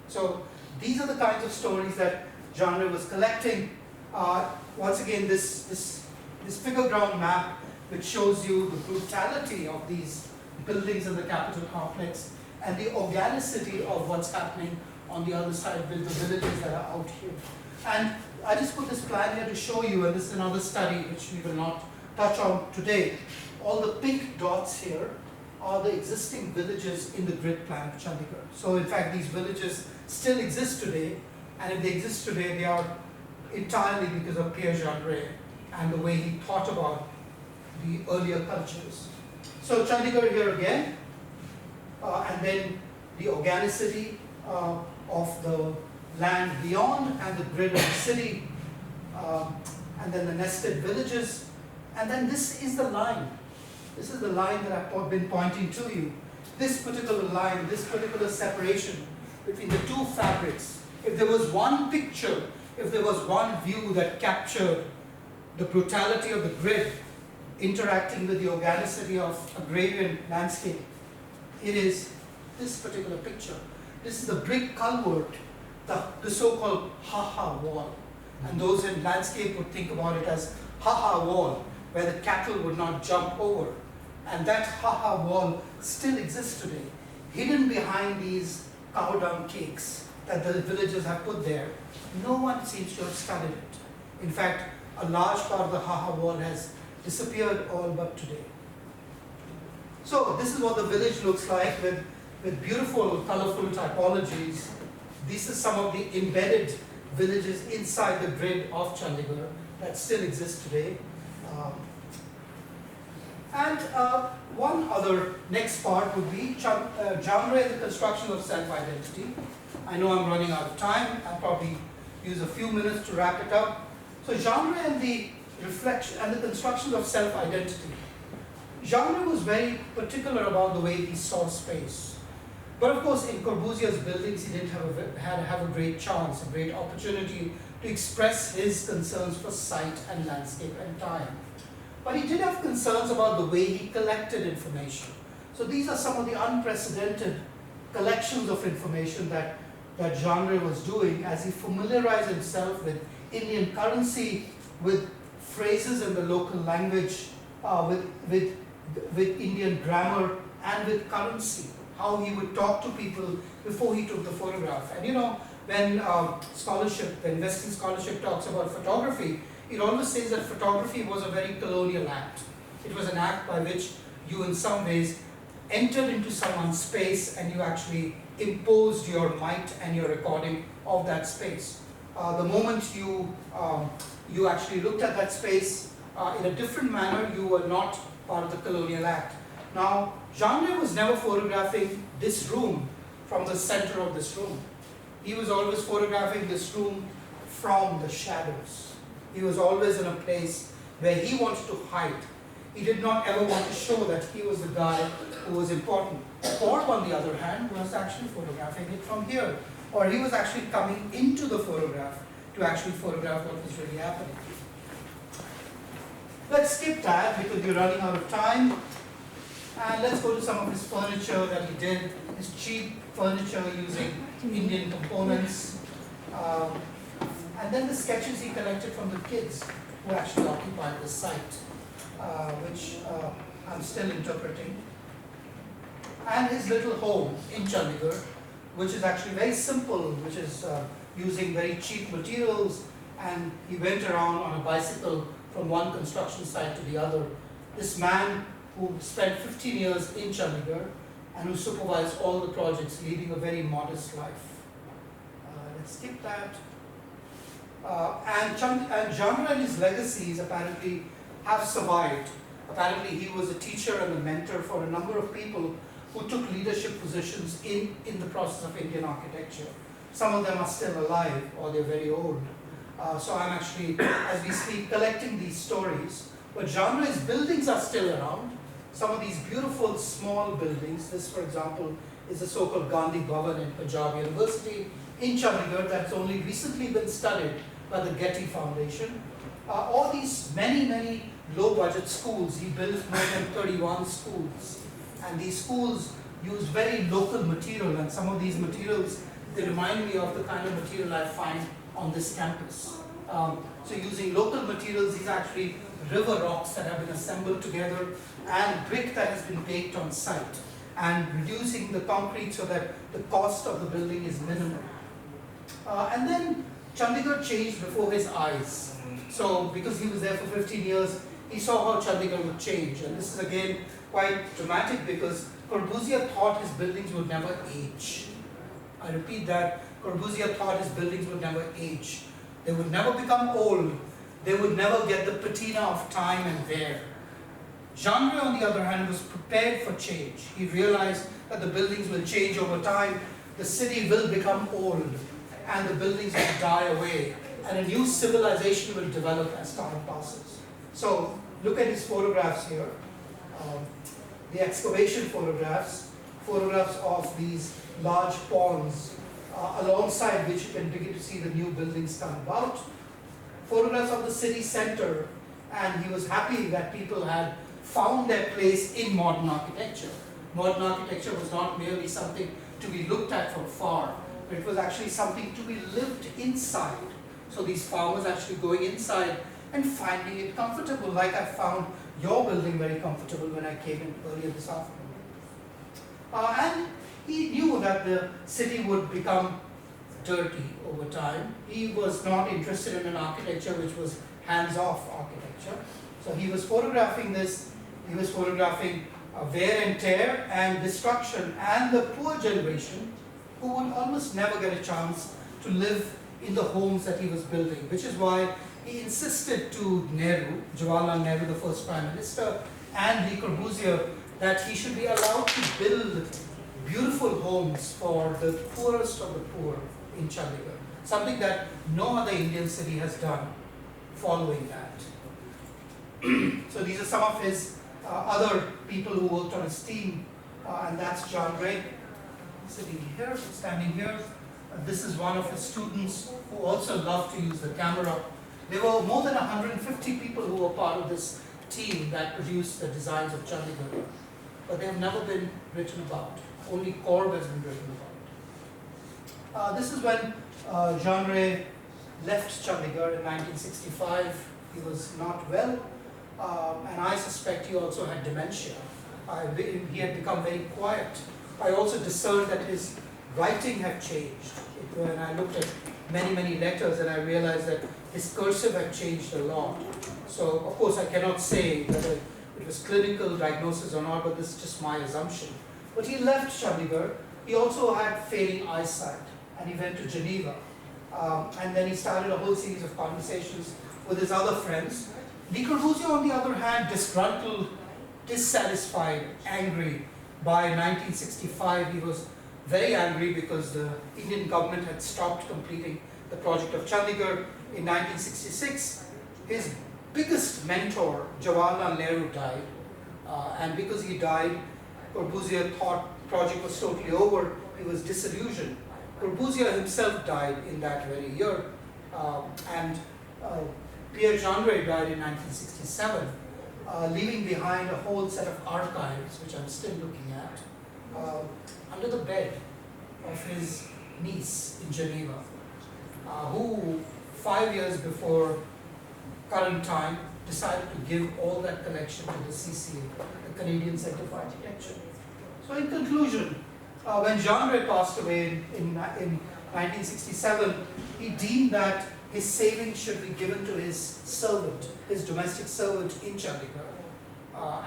So these are the kinds of stories that Jeaneret was collecting. Once again, this figure ground map, which shows you the brutality of these buildings in the capital complex and the organicity of what's happening on the other side with the villages that are out here. And I just put this plan here to show you, and this is another study which we will not touch on today. All the pink dots here are the existing villages in the grid plan of Chandigarh. So in fact, these villages still exist today, and if they exist today, they are entirely because of Pierre Jeaneret and the way he thought about the earlier cultures. So Chandigarh here again, and then the organicity of the land beyond and the grid of the city, and then the nested villages, and then this is the line. This is the line that I've been pointing to you. This particular line, this particular separation between the two fabrics. If there was one picture, if there was one view that captured the brutality of the grid interacting with the organicity of agrarian landscape, it is this particular picture. This is the brick culvert, the so-called ha-ha wall. And those in landscape would think about it as ha-ha wall, where the cattle would not jump over. And that ha-ha wall still exists today, hidden behind these cow dung cakes that the villagers have put there. No one seems to have studied it. In fact, a large part of the ha-ha wall has disappeared all but today. So this is what the village looks like with beautiful, colorful typologies. These are some of the embedded villages inside the grid of Chandigarh that still exist today. One other next part would be Jeaneret, the construction of self-identity. I know I'm running out of time. I'll probably use a few minutes to wrap it up. So Jeaneret and the reflection and the construction of self-identity. Jeaneret was very particular about the way he saw space. But of course, in Corbusier's buildings, he didn't have a great chance, a great opportunity to express his concerns for site and landscape and time. But he did have concerns about the way he collected information. So these are some of the unprecedented collections of information that Jeaneret was doing as he familiarized himself with Indian currency, with phrases in the local language, with Indian grammar, and with currency, how he would talk to people before he took the photograph. And you know, when when Western scholarship talks about photography, it always says that photography was a very colonial act. It was an act by which you in some ways entered into someone's space and you actually imposed your might and your recording of that space. The moment you actually looked at that space in a different manner, you were not part of the colonial act. Now, Jeaneret was never photographing this room from the center of this room. He was always photographing this room from the shadows. He was always in a place where he wanted to hide. He did not ever want to show that he was the guy who was important. Or on the other hand, was actually photographing it from here. Or he was actually coming into the photograph to actually photograph what was really happening. Let's skip that because we're running out of time. And let's go to some of his furniture that he did, his cheap furniture using Indian components. And then the sketches he collected from the kids who actually occupied the site, which I'm still interpreting. And his little home in Chandigarh, which is actually very simple, which is using very cheap materials, and he went around on a bicycle from one construction site to the other. This man who spent 15 years in Chandigarh and who supervised all the projects, leading a very modest life. Let's skip that. And Jeaneret and his legacies apparently have survived. Apparently he was a teacher and a mentor for a number of people who took leadership positions in the process of Indian architecture. Some of them are still alive or they're very old. So I'm actually, as we speak, collecting these stories. But Jeaneret's buildings are still around. Some of these beautiful small buildings, this for example is the so-called Gandhi Bhavan in Punjab University in Chandigarh that's only recently been studied by the Getty Foundation. All these many low-budget schools, he built more than 31 schools. And these schools use very local material, and some of these materials, they remind me of the kind of material I find on this campus. So using local materials, these are actually river rocks that have been assembled together and brick that has been baked on site, and reducing the concrete so that the cost of the building is minimal. And then Chandigarh changed before his eyes. So because he was there for 15 years, he saw how Chandigarh would change. And this is again quite dramatic because Corbusier thought his buildings would never age. I repeat that, Corbusier thought his buildings would never age. They would never become old. They would never get the patina of time and wear. Jeaneret, on the other hand, was prepared for change. He realized that the buildings will change over time, the city will become old, and the buildings will die away, and a new civilization will develop as time passes. So, look at his photographs here. The excavation photographs of these large ponds, alongside which you can begin to see the new buildings come about. Photographs of the city center, and he was happy that people had found their place in modern architecture. Modern architecture was not merely something to be looked at from far, but it was actually something to be lived inside. So these farmers actually going inside and finding it comfortable, like I found your building very comfortable when I came in earlier this afternoon. And he knew that the city would become dirty over time. He was not interested in an architecture which was hands-off architecture. So he was photographing this, he was photographing wear and tear and destruction and the poor generation who would almost never get a chance to live in the homes that he was building, which is why he insisted to Nehru, Jawaharlal Nehru, the first Prime Minister, and Le Corbusier, that he should be allowed to build beautiful homes for the poorest of the poor in Chandigarh, something that no other Indian city has done following that. So these are some of his other people who worked on his team, and that's Jeaneret sitting here, standing here. This is one of his students who also loved to use the camera. There were more than 150 people who were part of this team that produced the designs of Chandigarh, but they have never been written about. Only Corb has been written about. This is when Jeaneret left Chandigarh in 1965. He was not well, and I suspect he also had dementia. He had become very quiet. I also discerned that his writing had changed. When I looked at many letters, and I realized that his cursive had changed a lot. So, of course, I cannot say whether it was clinical diagnosis or not, but this is just my assumption. But he left Chandigarh. He also had failing eyesight, and he went to Geneva. And then he started a whole series of conversations with his other friends. Le Corbusier, on the other hand, disgruntled, dissatisfied, angry. By 1965, he was very angry because the Indian government had stopped completing the project of Chandigarh. In 1966, his biggest mentor, Jawaharlal Nehru, died. And because he died, Corbusier thought the project was totally over. He was disillusioned. Corbusier himself died in that very year. And Pierre Jeaneret died in 1967, leaving behind a whole set of archives, which I'm still looking at, under the bed of his niece in Geneva, who 5 years before current time decided to give all that collection to the CCA, the Canadian Centre for Architecture. So in conclusion, when Jeaneret passed away in 1967, he deemed that his savings should be given to his servant, his domestic servant in Chandigarh,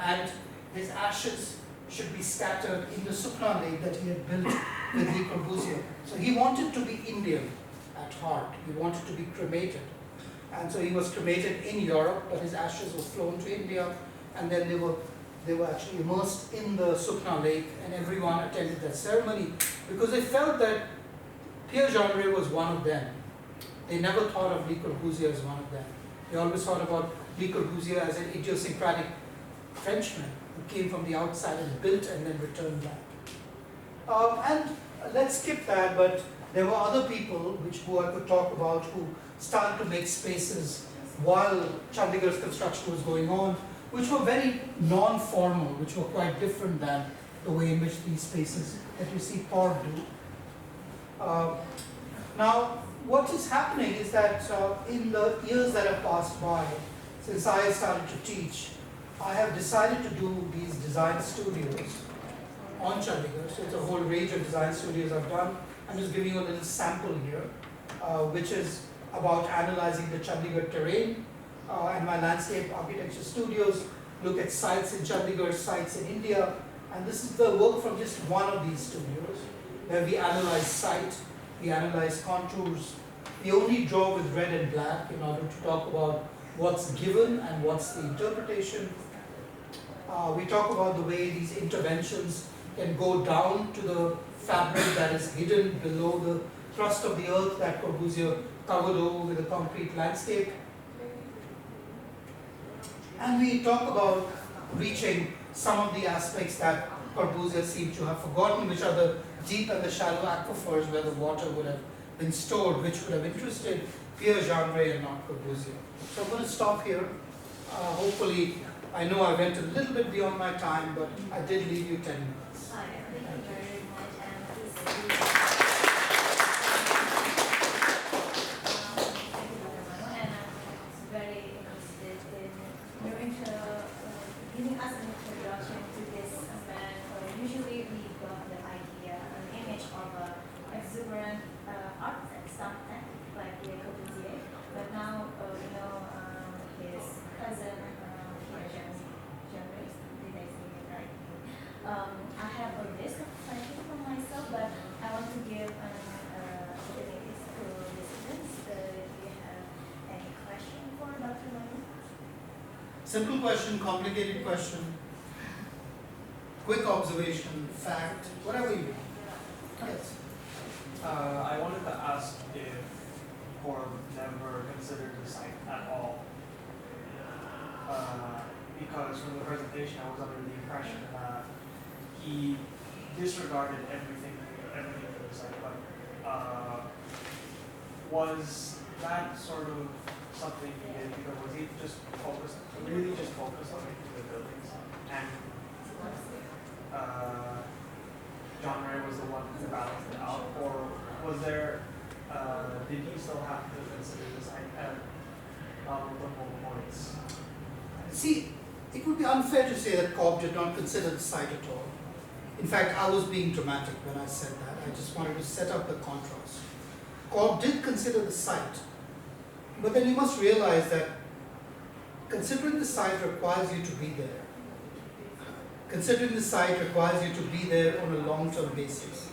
and his ashes should be scattered in the Sukna lake that he had built with Le Corbusier. So he wanted to be Indian at heart. He wanted to be cremated. And so he was cremated in Europe, but his ashes were flown to India, and then they were actually immersed in the Sukna lake, and everyone attended that ceremony because they felt that Pierre Jeaneret was one of them. They never thought of Le Corbusier as one of them. They always thought about Le Corbusier as an idiosyncratic Frenchman who came from the outside and built and then returned back. And let's skip that, but there were other people who I could talk about who started to make spaces while Chandigarh's construction was going on, which were very non-formal, which were quite different than the way in which these spaces that you see Corb do. Now, what is happening is that in the years that have passed by, since I started to teach, I have decided to do these design studios on Chandigarh. So it's a whole range of design studios I've done. I'm just giving you a little sample here, which is about analyzing the Chandigarh terrain. And my landscape architecture studios look at sites in Chandigarh, sites in India. And this is the work from just one of these studios, where we analyze site, we analyze contours. We only draw with red and black in order to talk about what's given and what's the interpretation. We talk about the way these interventions can go down to the fabric that is hidden below the thrust of the earth that Corbusier covered over with a concrete landscape. And we talk about reaching some of the aspects that Corbusier seemed to have forgotten, which are the deep and the shallow aquifers where the water would have been stored, which would have interested Pierre Jeaneret and not Corbusier. So I'm going to stop here. Hopefully, I know I went a little bit beyond my time, but I did leave you 10 minutes. Hi, thank you very much. And this is thank you, Manu, and I'm very interested in your giving us an introduction to this man. Usually we got the idea, an image of an exuberant artist, something like Le Corbusier, but now we know his cousin, Pierre Jeaneret, did I say it right? I have a list of questions for myself, but I want to give an opportunities to listeners. Do you have any question for Dr. Manu? Simple question, complicated question, quick observation, fact, whatever you want. Yes. I wanted to ask if Corb never considered the site at all. Because from the presentation I was under the impression that he disregarded everything for the site. But was that sort of something he did, because was he just really focused on making the buildings? And Jeaneret was the one who balanced it out, or was there, did he still have to consider the site at multiple points? See, it would be unfair to say that Corb did not consider the site at all. In fact, I was being dramatic when I said that. I just wanted to set up the contrast. Corb did consider the site, but then you must realize that considering the site requires you to be there. Considering the site requires you to be there on a long-term basis.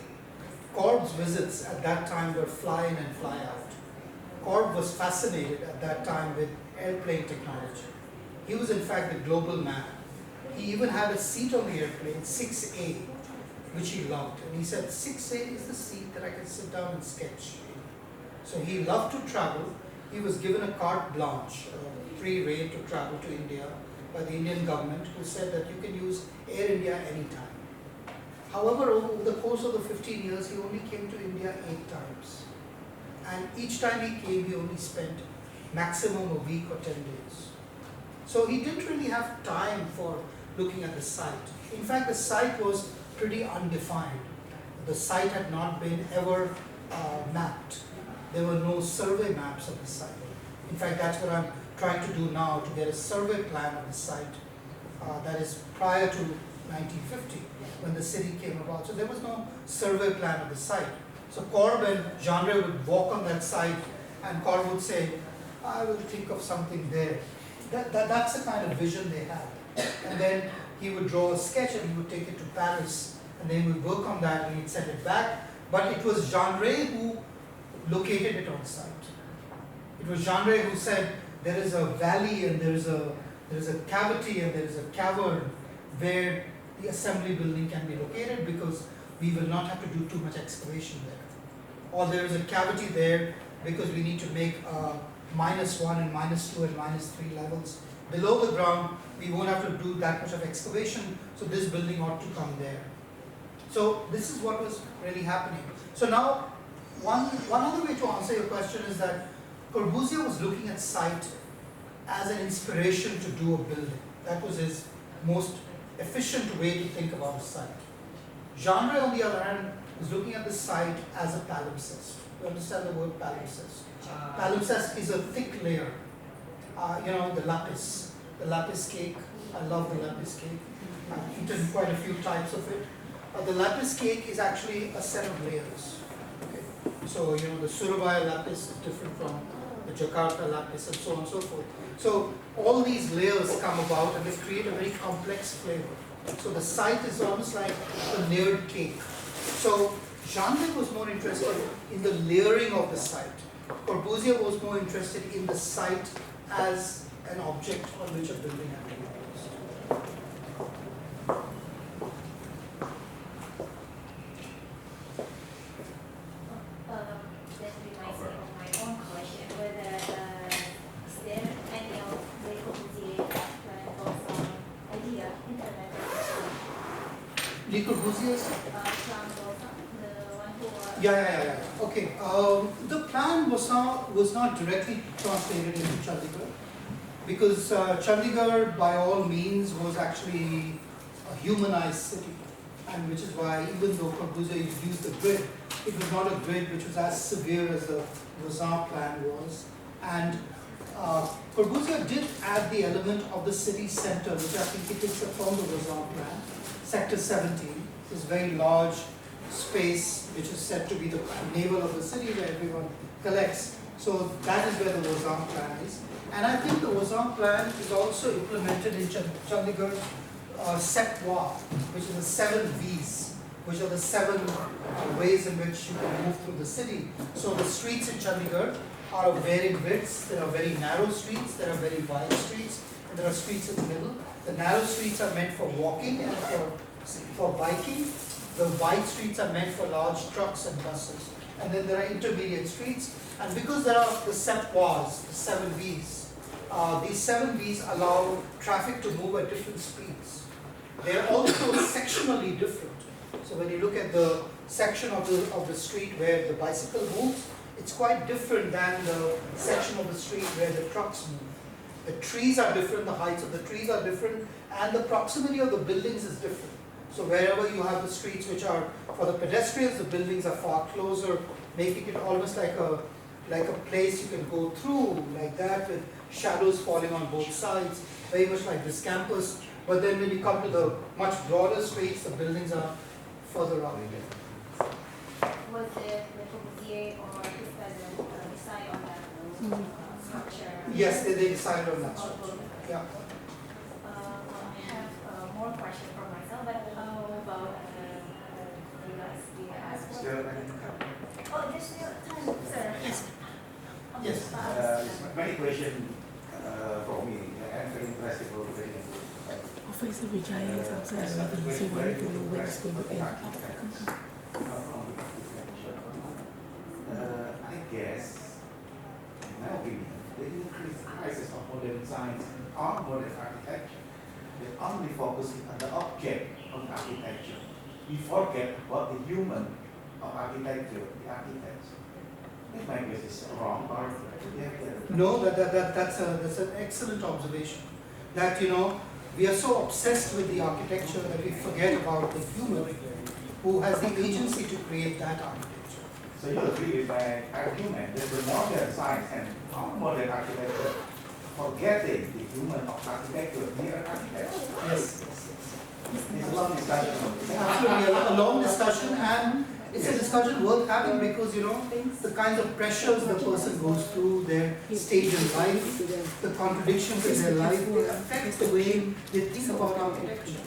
Corb's visits at that time were fly in and fly out. Corb was fascinated at that time with airplane technology. He was in fact the global man. He even had a seat on the airplane, 6A, which he loved. And he said, 6A is the seat that I can sit down and sketch. So he loved to travel. He was given a carte blanche, free rein to travel to India by the Indian government, who said that you can use Air India anytime. However, over the course of the 15 years, he only came to India 8 times. And each time he came, he only spent maximum a week or 10 days. So he didn't really have time for looking at the site. In fact, the site was pretty undefined. The site had not been ever mapped. There were no survey maps of the site. In fact, that's what I'm trying to do now, to get a survey plan of the site that is prior to 1950, when the city came about. So there was no survey plan of the site. So Corb and Jeaneret would walk on that site, and Corb would say, I will think of something there. That's the kind of vision they had. And then he would draw a sketch and he would take it to Paris, and then he would work on that and he'd send it back. But it was Jeaneret who located it on site. It was Jeaneret who said there is a valley and there is a cavity and there is a cavern where the assembly building can be located because we will not have to do too much excavation there. Or there is a cavity there because we need to make -1 and -2 and -3 levels. Below the ground, we won't have to do that much of excavation, so this building ought to come there. So this is what was really happening. So now, one other way to answer your question is that Corbusier was looking at site as an inspiration to do a building. That was his most efficient way to think about a site. Jeaneret, on the other hand, was looking at the site as a palimpsest. You understand the word palimpsest? Palimpsest is a thick layer. The lapis cake. I love the lapis cake. I've eaten quite a few types of it. The lapis cake is actually a set of layers. Okay. So, the Surabaya lapis is different from the Jakarta lapis and so on and so forth. So, all these layers come about and they create a very complex flavor. So, the site is almost like a layered cake. So, Jeaneret was more interested in the layering of the site. Corbusier was more interested in the site as an object on which a building had to be placed. That reminds me of my own question, whether is there any of Le Corbusier plan or some idea implemented? Le Corbusier's? Plan Bolsa, the one who Yeah. Okay. The plan was not directly translated into Chandigarh because Chandigarh, by all means, was actually a humanized city, and which is why, even though Corbusier used the grid, it was not a grid which was as severe as the Rosan plan was. And Corbusier did add the element of the city center, which I think he takes up from the Rosan plan, Sector 17, this very large space which is said to be the navel of the city where everyone collects. So that is where the Rosan plan is. And I think the Rosan plan is also implemented in Chandigarh's SAPPK, which is the 7 V's, which are the 7 ways in which you can move through the city. So the streets in Chandigarh are of varying widths. There are very narrow streets, there are very wide streets, and there are streets in the middle. The narrow streets are meant for walking and for biking. The wide streets are meant for large trucks and buses. And then there are intermediate streets. And because there are the SAPPKs, the 7 V's, these 7 V's allow traffic to move at different speeds. They are also sectionally different. So when you look at the section of the street where the bicycle moves, it's quite different than the section of the street where the trucks move. The trees are different, the heights of the trees are different, and the proximity of the buildings is different. So wherever you have the streets which are for the pedestrians, the buildings are far closer, making it almost like a place you can go through like that with shadows falling on both sides, very much like this campus. But then when you come to the much broader streets, the buildings are further out. Was it Le Corbusier or his president decide on that structure? Yes, they decided on that Or structure. both? Yeah. I have more questions for myself, but how about you guys? Do you have Oh, there's still time, sir. Yes. Yes. Many questions for me. I'm very interested for the very Officer Vijay is outside already, so we need to know when it's going to end. I guess, in my opinion, the increased crisis of modern science and modern architecture, they only focusing on the object of architecture. We forget about the human of architecture, the architects. If my guess is wrong, or No, that's an excellent observation. That we are so obsessed with the architecture that we forget about the human who has the agency to create that architecture. So you agree with my argument that the modern science and modern architecture forgetting the human of architecture, mere architecture. Yes. It's a long discussion. Absolutely, a long discussion, and it's a discussion worth having because the kinds of pressures the person goes through, their stage in life, the contradictions in their life, they affect the way they think about architecture.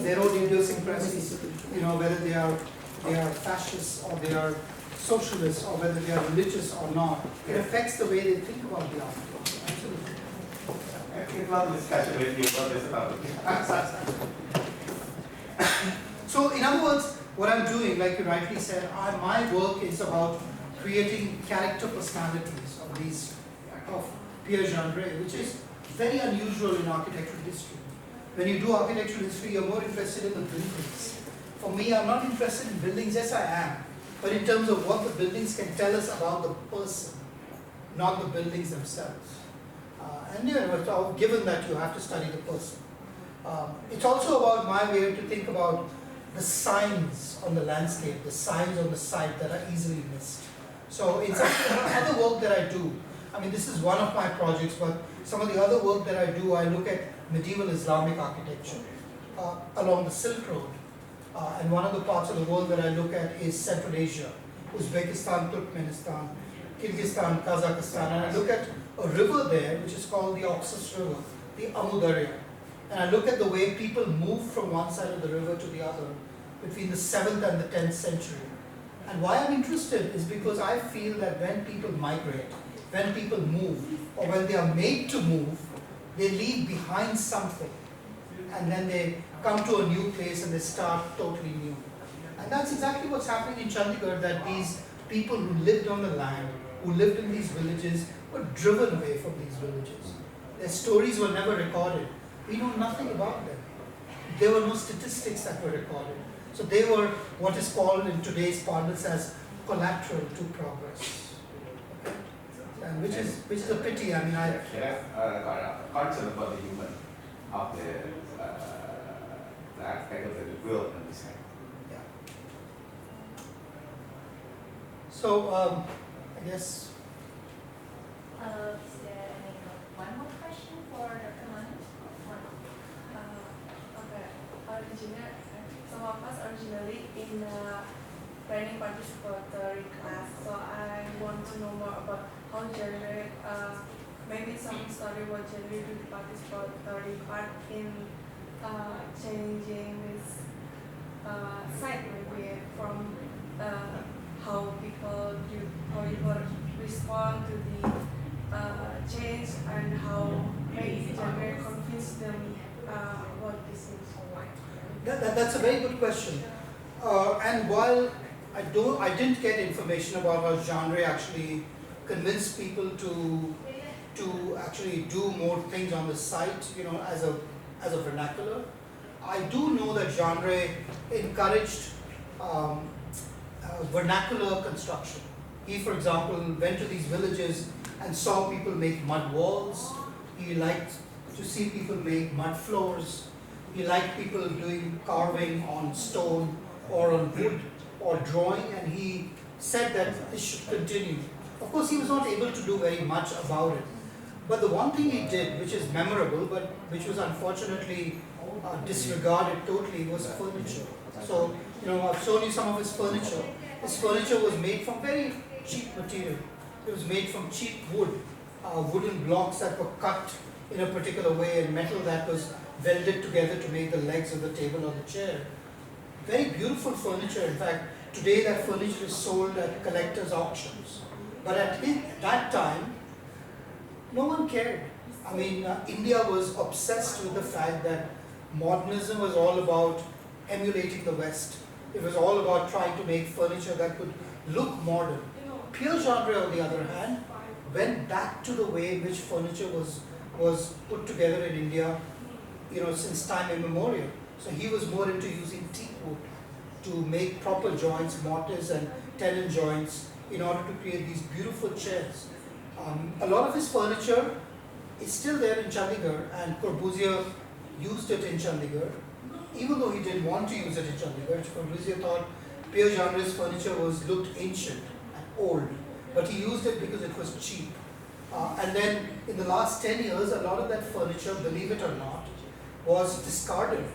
Their own idiosyncrasies, whether they are fascists or they are socialist or whether they are religious or not, it affects the way they think about the architecture. Absolutely. It was a discussion with you about this topic. So in other words, what I'm doing, like you rightly said, my work is about creating character personalities of Pierre Jeaneret, which is very unusual in architectural history. When you do architectural history, you're more interested in the buildings. For me, I'm not interested in buildings, yes I am, but in terms of what the buildings can tell us about the person, not the buildings themselves. And you know, given that you have to study the person. It's also about my way to think about the signs on the landscape, the signs on the site that are easily missed. So in some other work that I do, I mean this is one of my projects, but some of the other work that I do, I look at medieval Islamic architecture along the Silk Road. And one of the parts of the world that I look at is Central Asia, Uzbekistan, Turkmenistan, Kyrgyzstan, Kazakhstan, and I look at a river there which is called the Oxus River, the Amu Darya. And I look at the way people moved from one side of the river to the other between the 7th and the 10th century. And why I'm interested is because I feel that when people migrate, when people move, or when they are made to move, they leave behind something. And then they come to a new place and they start totally new. And that's exactly what's happening in Chandigarh, that these people who lived on the land, who lived in these villages, were driven away from these villages. Their stories were never recorded. We know nothing about them. There were no statistics that were recorded. So they were what is called in today's parlance as collateral to progress. Okay? And which is a pity. I mean, concern about the human of the aspect of the development design. Yeah. So I guess. Is there one more question for Dr. Manu? Okay. Some of us originally in training participatory class, so I want to know more about how Jeaneret, maybe some story what Jeaneret do the participatory part in changing this site, maybe from how people respond to the change and how maybe Jeaneret convince them what this is. That's a very good question. And while I didn't get information about how Jeaneret actually convinced people to actually do more things on the site, you know, as a vernacular. I do know that Jeaneret encouraged vernacular construction. He, for example, went to these villages and saw people make mud walls. He liked to see people make mud floors. He liked people doing carving on stone or on wood or drawing, and he said that this should continue. Of course, he was not able to do very much about it. But the one thing he did, which is memorable, but which was unfortunately disregarded totally, was furniture. So, you know, I've shown you some of his furniture. His furniture was made from very cheap material. It was made from cheap wood, wooden blocks that were cut in a particular way, and metal that was welded together to make the legs of the table or the chair. Very beautiful furniture. In fact, today that furniture is sold at collectors' auctions. But at that time, no one cared. I mean, India was obsessed with the fact that modernism was all about emulating the West. It was all about trying to make furniture that could look modern. Pierre Jeaneret, on the other hand, went back to the way in which furniture was put together in India, you know, since time immemorial. So he was more into using teak wood to make proper joints, mortise and tenon joints in order to create these beautiful chairs. A lot of his furniture is still there in Chandigarh, and Corbusier used it in Chandigarh, even though he didn't want to use it in Chandigarh. Corbusier thought Pierre Jeaneret's furniture looked ancient and old, but he used it because it was cheap. And then in the last 10 years, a lot of that furniture, believe it or not, was discarded.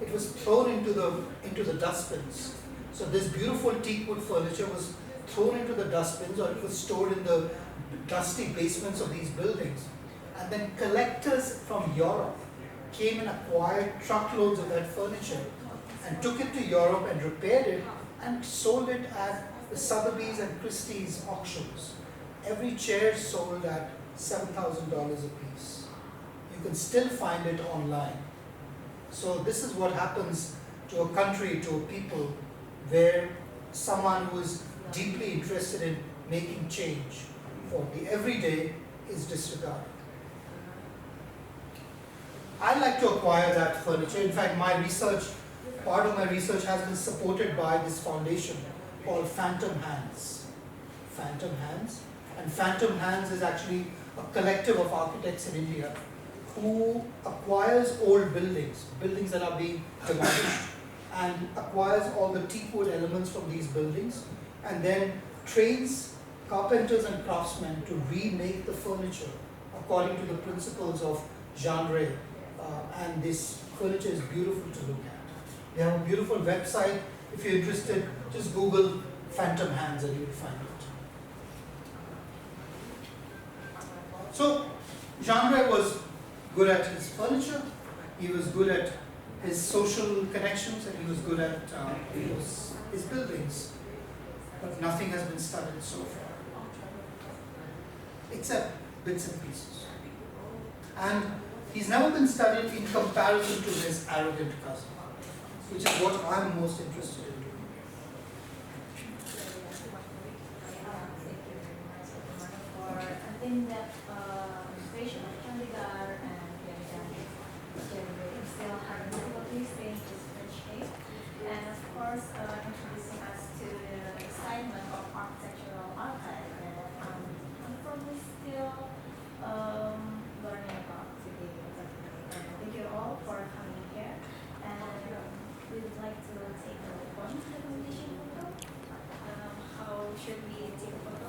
It was thrown into the dustbins. So this beautiful teak wood furniture was thrown into the dustbins, or it was stored in the dusty basements of these buildings. And then collectors from Europe came and acquired truckloads of that furniture and took it to Europe and repaired it and sold it at the Sotheby's and Christie's auctions, every chair sold at $7,000 a piece. You can still find it online. So this is what happens to a country, to a people, where someone who is deeply interested in making change for the everyday is disregarded. I like to acquire that furniture. In fact, part of my research has been supported by this foundation called Phantom Hands. Phantom Hands. And Phantom Hands is actually a collective of architects in India who acquires old buildings that are being demolished, and acquires all the teakwood elements from these buildings, and then trains carpenters and craftsmen to remake the furniture according to the principles of Jeaneret. And this furniture is beautiful to look at. They have a beautiful website. If you're interested, just Google Phantom Hands and you'll find it. So, Jeaneret was good at his furniture, he was good at his social connections, and he was good at his buildings. But nothing has been studied so far, except bits and pieces. And he's never been studied in comparison to his arrogant cousin, which is what I'm most interested in doing. For I think that invasion of Chandigarh and Jeaneret still have difficulties staying this French shape, and of course introducing us to the excitement of architectural archive that I'm probably still learning about today. Thank you all for coming here, and we would like to take one presentation photo. How should we take a photo?